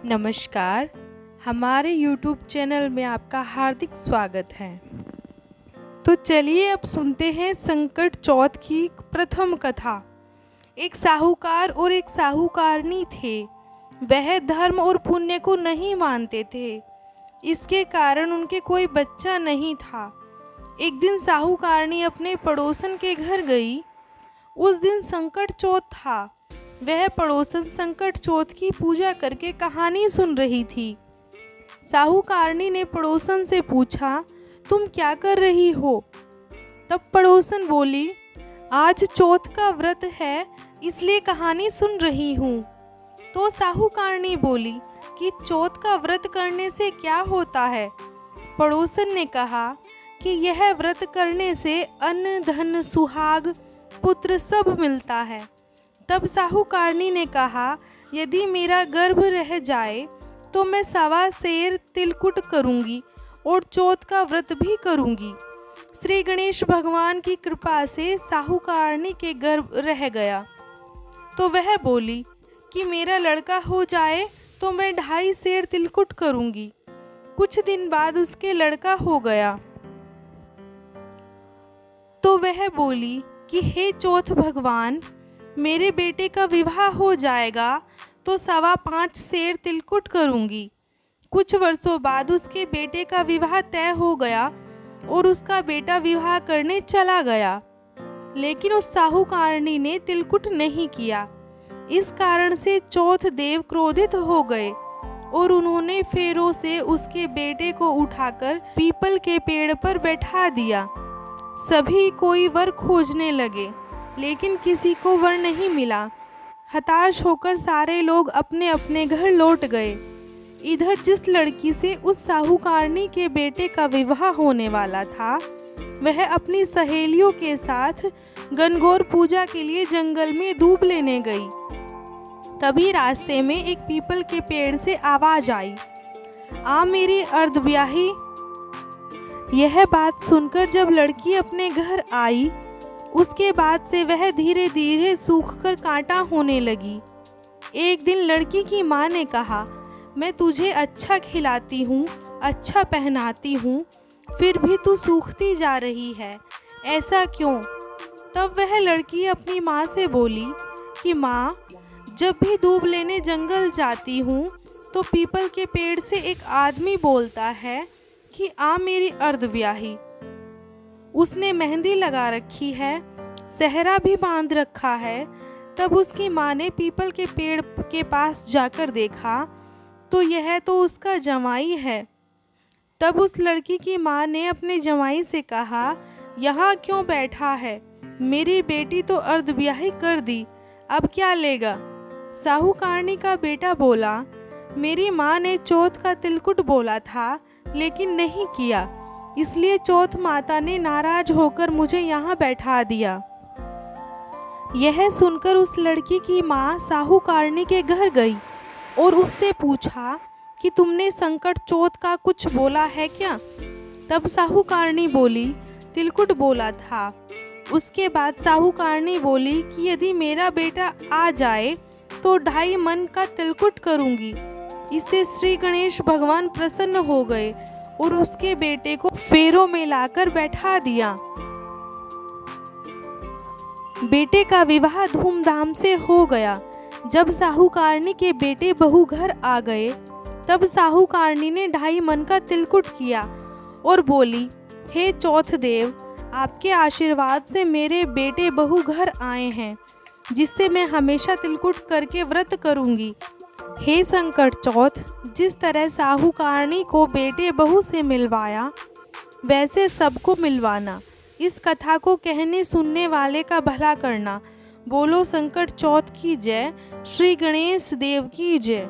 नमस्कार, हमारे YouTube channel में आपका हार्दिक स्वागत है। तो चलिए अब सुनते हैं संकट चौथ की प्रथम कथा। एक साहूकार और एक साहूकारनी थे। वह धर्म और पुण्य को नहीं मानते थे। इसके कारण उनके कोई बच्चा नहीं था। एक दिन साहूकारनी अपने पड़ोसन के घर गई। उस दिन संकट चौथ था। वह पड़ोसन संकट चौथ की पूजा करके कहानी सुन रही थी। साहूकारनी ने पड़ोसन से पूछा, तुम क्या कर रही हो? तब पड़ोसन बोली, आज चौथ का व्रत है, इसलिए कहानी सुन रही हूँ। तो साहूकारनी बोली कि चौथ का व्रत करने से क्या होता है? पड़ोसन ने कहा कि यह व्रत करने से अन्न धन सुहाग पुत्र सब मिलता है। तब साहूकारनी ने कहा, यदि मेरा गर्भ रह जाए तो मैं 1.25 सेर तिलकुट करूंगी और चौथ का व्रत भी करूंगी। श्री गणेश भगवान की कृपा से साहूकारनी के गर्भ रह गया। तो वह बोली कि मेरा लड़का हो जाए तो मैं 2.5 सेर तिलकुट करूंगी। कुछ दिन बाद उसके लड़का हो गया। तो वह बोली कि हे चौथ भगवान, मेरे बेटे का विवाह हो जाएगा तो 5.25 सेर तिलकुट करूंगी। कुछ वर्षों बाद उसके बेटे का विवाह तय हो गया और उसका बेटा विवाह करने चला गया। लेकिन उस साहूकारनी ने तिलकुट नहीं किया। इस कारण से चौथ देव क्रोधित हो गए और उन्होंने फेरों से उसके बेटे को उठाकर पीपल के पेड़ पर बैठा दिया। सभी कोई वर खोजने लगे, लेकिन किसी को वर नहीं मिला। हताश होकर सारे लोग अपने अपने घर लौट गए। इधर जिस लड़की से उस साहूकारनी के बेटे का विवाह होने वाला था, वह अपनी सहेलियों के साथ गणगौर पूजा के लिए जंगल में दूब लेने गई। तभी रास्ते में एक पीपल के पेड़ से आवाज आई, आ मेरी अर्धब्याही। यह बात सुनकर जब लड़की अपने घर आई, उसके बाद से वह धीरे धीरे सूखकर कांटा होने लगी। एक दिन लड़की की माँ ने कहा, मैं तुझे अच्छा खिलाती हूँ, अच्छा पहनाती हूँ, फिर भी तू सूखती जा रही है, ऐसा क्यों? तब वह लड़की अपनी माँ से बोली कि माँ, जब भी दूब लेने जंगल जाती हूँ तो पीपल के पेड़ से एक आदमी बोलता है कि आ मेरी अर्धब्याही। उसने मेहंदी लगा रखी है, सेहरा भी बांध रखा है। तब उसकी माँ ने पीपल के पेड़ के पास जाकर देखा तो यह तो उसका जमाई है। तब उस लड़की की माँ ने अपने जमाई से कहा, यहाँ क्यों बैठा है? मेरी बेटी तो अर्धब्याही कर दी, अब क्या लेगा? साहूकारनी का बेटा बोला, मेरी माँ ने चौथ का तिलकुट बोला था, लेकिन नहीं किया, इसलिए चौथ माता ने नाराज होकर मुझे यहाँ बैठा दिया। यह सुनकर उस लड़की की माँ साहूकारनी के घर गई और उससे पूछा कि तुमने संकट चौथ का कुछ बोला है क्या? तब साहूकारनी बोली, तिलकुट बोला था। उसके बाद साहूकारनी बोली कि यदि मेरा बेटा आ जाए तो 2.5 मन का तिलकुट करूंगी। इससे श्री गणेश भगवान प्रसन्न हो गए और उसके बेटे को फेरों में लाकर बैठा दिया। बेटे का विवाह धूमधाम से हो गया। जब साहूकारनी के बेटे बहू घर आ गए, तब साहूकारनी ने 2.5 मन का तिलकुट किया और बोली, हे चौथ देव, आपके आशीर्वाद से मेरे बेटे बहू घर आए हैं, जिससे मैं हमेशा तिलकुट करके व्रत करूंगी। हे संकट चौथ, जिस तरह साहूकारनी को बेटे बहू से मिलवाया, वैसे सबको मिलवाना। इस कथा को कहने सुनने वाले का भला करना। बोलो संकट चौथ की जय। श्री गणेश देव की जय।